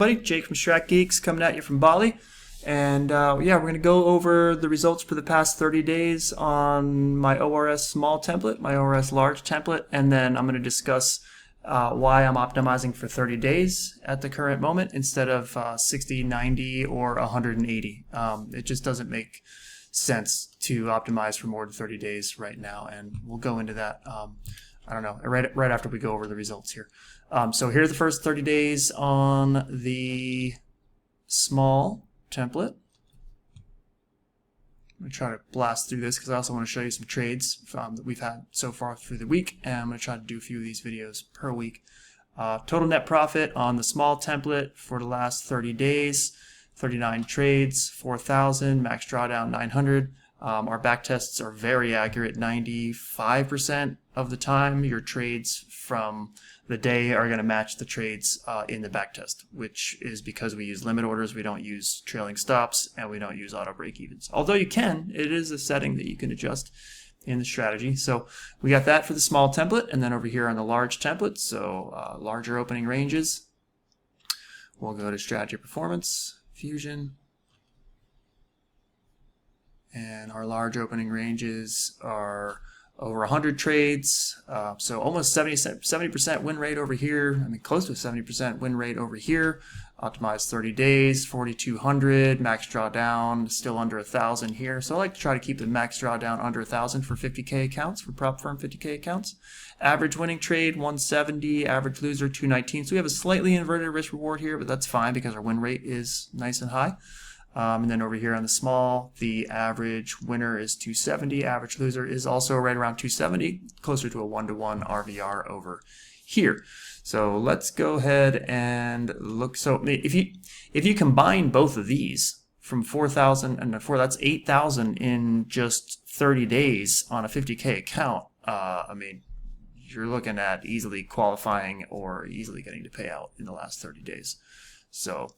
Buddy, Jake from StratGeeks coming at you from Bali. And yeah, we're going to go over the results for the past 30 days on my ORS small template, my ORS large template, and then I'm going to discuss why I'm optimizing for 30 days at the current moment instead of 60, 90, or 180. It just doesn't make sense to optimize for more than 30 days right now, and we'll go into that I don't know, right after we go over the results here. So here's the first 30 days on the small template. I'm going to try to blast through this because I also want to show you some trades that we've had so far through the week, and I'm going to try to do a few of these videos per week. Total net profit on the small template for the last 30 days, 39 trades, 4,000, max drawdown 900. Our back tests are very accurate. 95% of the time your trades from the day are going to match the trades in the back test, which is because we use limit orders, we don't use trailing stops, and we don't use auto break-evens. Although you can, it is a setting that you can adjust in the strategy. So we got that for the small template, and then over here on the large template, so larger opening ranges, we'll go to Strategy Performance, Fusion, and our large opening ranges are over 100 trades, so almost 70% win rate over here. I mean, close to a 70% win rate over here. Optimized 30 days, 4,200, max drawdown still under 1,000 here. So I like to try to keep the max drawdown under 1,000 for 50K accounts, for prop firm 50K accounts. Average winning trade 170, average loser 219. So we have a slightly inverted risk reward here, but that's fine because our win rate is nice and high. And then over here on the small, the average winner is 270, average loser is also right around 270, closer to a 1-to-1 RVR over here. So let's go ahead and look. So if you combine both of these from 4,000 and 4, that's 8,000 in just 30 days on a 50K account. I mean, you're looking at easily qualifying or easily getting to payout in the last 30 days. So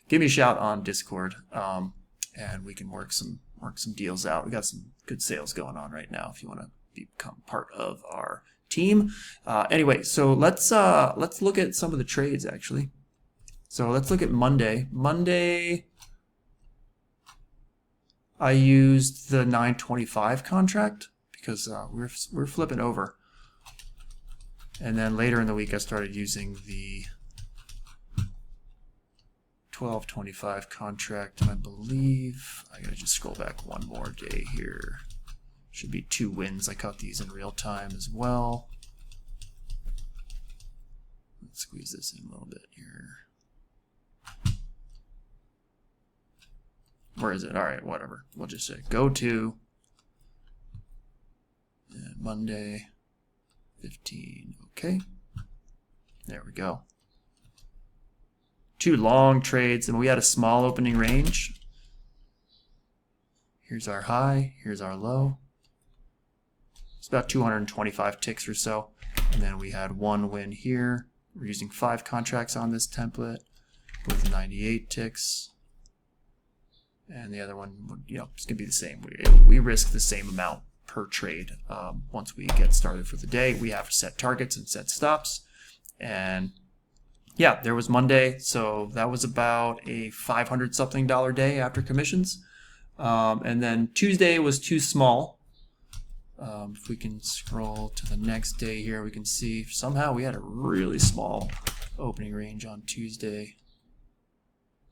give me a shout on Discord, and we can work some deals out. We got some good sales going on right now if you want to become part of our team. Anyway, so let's look at some of the trades actually. So let's look at Monday. Monday, I used the 925 contract because we're flipping over, and then later in the week I started using the 1225 contract, and I believe I gotta just scroll back one more day here. Should be 2 wins. I caught these in real time as well. Let's squeeze this in a little bit here. Where is it? All right, whatever. We'll just say go to and Monday 15. Okay, there we go. 2 long trades, and we had a small opening range. Here's our high, here's our low. It's about 225 ticks or so. And then we had 1 win here. We're using 5 contracts on this template with 98 ticks. And the other one, you know, it's gonna be the same. We risk the same amount per trade. Once we get started for the day, we have set targets and set stops. And yeah, there was Monday, so that was about a $500 something day after commissions. And then Tuesday was too small. If we can scroll to the next day here, we can see somehow we had a really small opening range on Tuesday.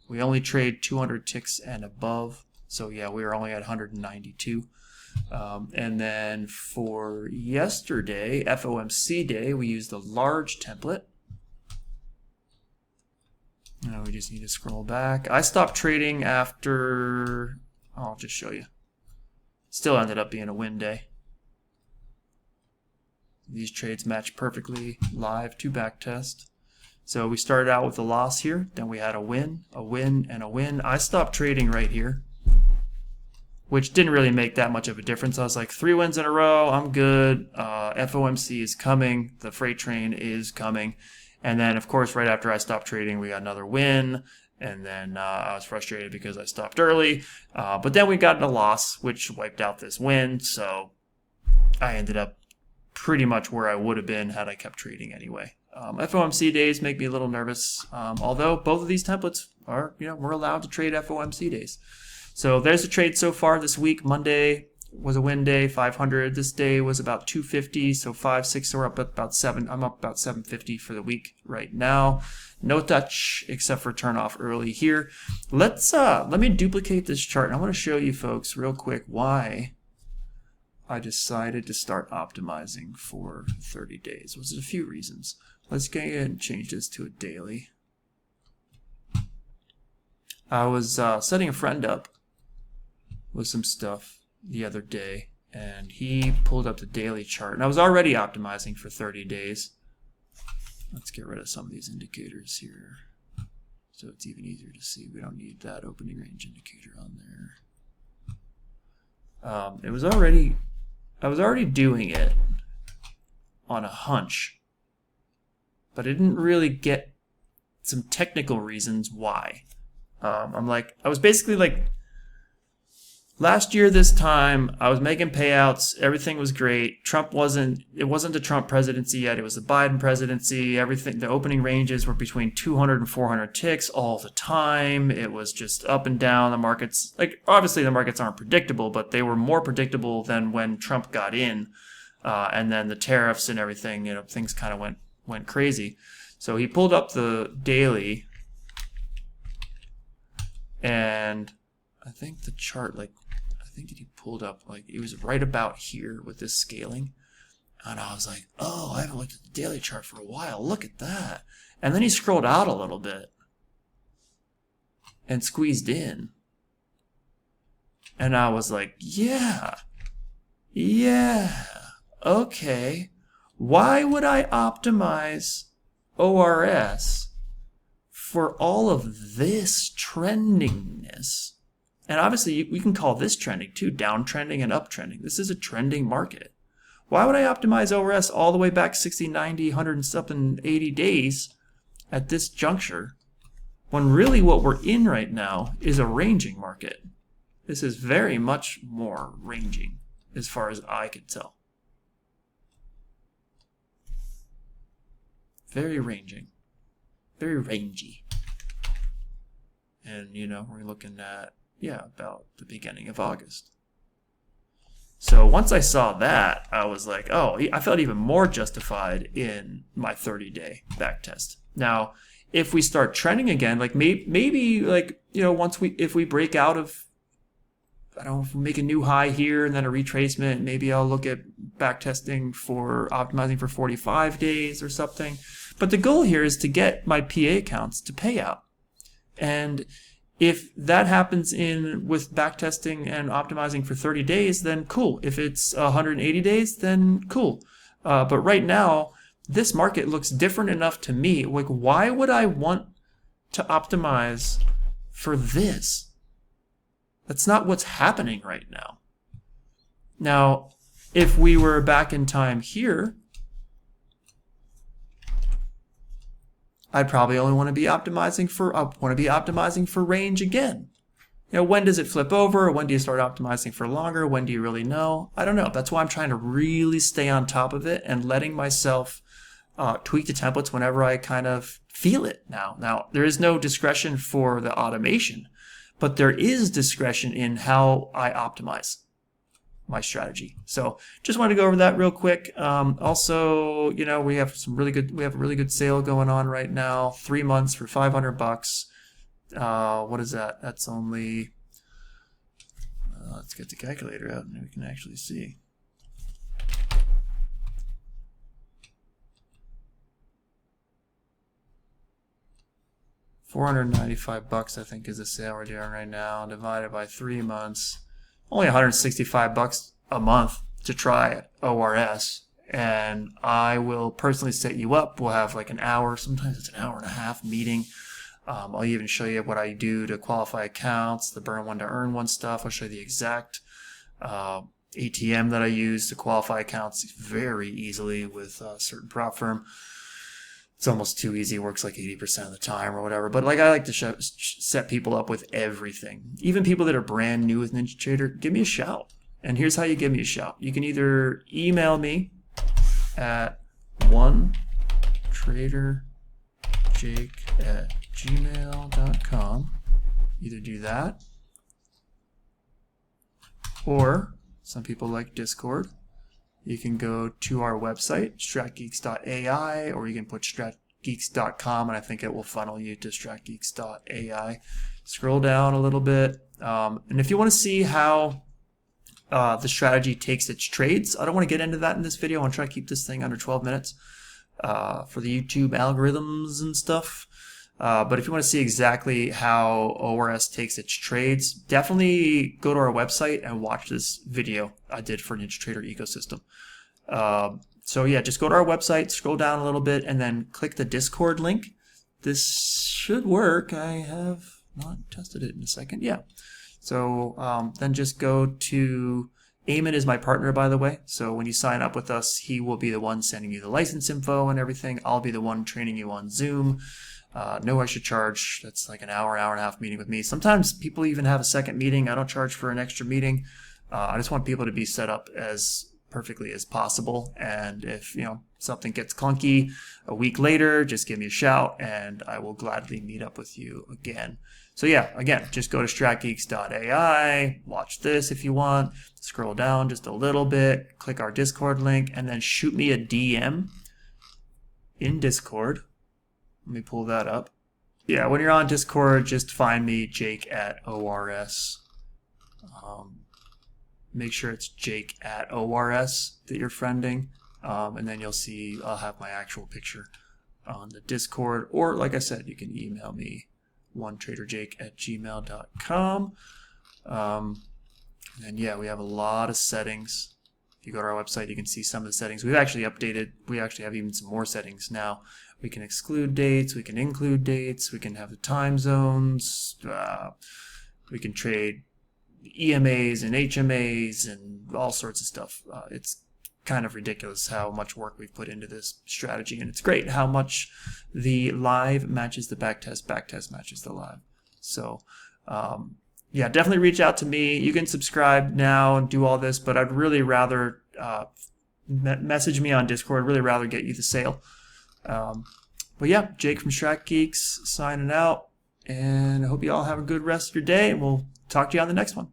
We only trade 200 ticks and above, so yeah, we were only at 192. And then for yesterday, FOMC day, we used the large template. Now we just need to scroll back. I stopped trading after, I'll just show you. Still ended up being a win day. These trades match perfectly live to backtest. So we started out with a loss here, then we had a win, and a win. I stopped trading right here, which didn't really make that much of a difference. I was like, 3 wins in a row, I'm good. FOMC is coming, the freight train is coming. And then, of course, right after I stopped trading, we got another win. And then I was frustrated because I stopped early. But then we got a loss, which wiped out this win. So I ended up pretty much where I would have been had I kept trading anyway. FOMC days make me a little nervous, although both of these templates are, we're allowed to trade FOMC days. So there's the trade so far this week. Monday was a win day, 500. This day was about 250, so 5, 6, so we're up about 7. I'm up about 750 for the week right now. No touch except for turn off early here. Let me duplicate this chart, and I want to show you folks real quick why I decided to start optimizing for 30 days. Was it a few reasons? Let's go ahead and change this to a daily. I was setting a friend up with some stuff the other day, and he pulled up the daily chart, and I was already optimizing for 30 days. Let's get rid of some of these indicators here so it's even easier to see. We don't need that opening range indicator on there. I was already doing it on a hunch, but I didn't really get some technical reasons why. I was basically like, last year this time, I was making payouts. Everything was great. It wasn't the Trump presidency yet. It was the Biden presidency. Everything, the opening ranges were between 200 and 400 ticks all the time. It was just up and down. The markets, obviously the markets aren't predictable, but they were more predictable than when Trump got in. And then the tariffs and everything, things kind of went crazy. So he pulled up the daily, and I think the chart, that he pulled up, it was right about here with this scaling. And I was like, oh, I haven't looked at the daily chart for a while. Look at that. And then he scrolled out a little bit and squeezed in. And I was like, yeah, okay. Why would I optimize ORS for all of this trendingness? And obviously, we can call this trending too, downtrending and uptrending. This is a trending market. Why would I optimize ORS all the way back 60, 90, 100 and something 80 days at this juncture, when really what we're in right now is a ranging market? This is very much more ranging as far as I could tell. Very ranging. Very rangy. And, we're looking at, about the beginning of August. So once I saw that, I was like, oh, I felt even more justified in my 30-day backtest. Now, if we start trending again, maybe if we break out of, I don't know, if we make a new high here and then a retracement, maybe I'll look at backtesting for optimizing for 45 days or something. But the goal here is to get my PA accounts to pay out. And if that happens with backtesting and optimizing for 30 days, then cool. If it's 180 days, then cool. But right now, this market looks different enough to me. Why would I want to optimize for this? That's not what's happening right now. Now, if we were back in time here, I'd probably only want to be optimizing for range again. When does it flip over? When do you start optimizing for longer? When do you really know? I don't know. That's why I'm trying to really stay on top of it and letting myself tweak the templates whenever I kind of feel it now. Now, there is no discretion for the automation, but there is discretion in how I optimize my strategy. So just wanted to go over that real quick. Also, we have a really good sale going on right now. 3 months for $500. What is that? That's only, let's get the calculator out and we can actually see. $495, I think, is the sale we're doing right now, divided by 3 months. Only $165 a month to try ORS, and I will personally set you up. We'll have an hour, sometimes it's an hour and a half meeting. I'll even show you what I do to qualify accounts, the burn one to earn one stuff. I'll show you the exact ATM that I use to qualify accounts very easily with a certain prop firm. It's almost too easy. It works 80% of the time or whatever. But I like to set people up with everything. Even people that are brand new with NinjaTrader, give me a shout. And here's how you give me a shout. You can either email me at 1trade TraderJake@gmail.com. Either do that, or some people like Discord. You can go to our website, StratGeeks.ai, or you can put StratGeeks.com, and I think it will funnel you to StratGeeks.ai. Scroll down a little bit, and if you want to see how the strategy takes its trades, I don't want to get into that in this video. I want to try to keep this thing under 12 minutes for the YouTube algorithms and stuff. But if you want to see exactly how ORS takes its trades, definitely go to our website and watch this video I did for NinjaTrader Ecosystem. So yeah, just go to our website, scroll down a little bit, and then click the Discord link. This should work. I have not tested it in a second. Yeah. So then just go to, Eamon is my partner, by the way. So when you sign up with us, he will be the one sending you the license info and everything. I'll be the one training you on Zoom. No extra charge. That's like an hour and a half meeting with me. Sometimes people even have a second meeting. I don't charge for an extra meeting. I just want people to be set up as perfectly as possible. And if something gets clunky a week later, just give me a shout and I will gladly meet up with you again. So yeah, again, just go to StratGeeks.ai, watch this if you want, scroll down just a little bit, click our Discord link, and then shoot me a DM in Discord. Let me pull that up. Yeah, when you're on Discord, just find me, Jake at ORS. Make sure it's Jake at ORS that you're friending. And then you'll see I'll have my actual picture on the Discord. Or like I said, you can email me, onetraderjake@gmail.com. And yeah, we have a lot of settings. If you go to our website, you can see some of the settings. We've actually updated. We actually have even some more settings now. We can exclude dates. We can include dates. We can have the time zones. We can trade EMAs and HMAs and all sorts of stuff. It's kind of ridiculous how much work we've put into this strategy, and it's great how much the live matches the backtest matches the live. So yeah, definitely reach out to me. You can subscribe now and do all this, but I'd really rather message me on Discord. I'd really rather get you the sale. But yeah, Jake from StratGeeks signing out, and I hope you all have a good rest of your day, and we'll talk to you on the next one.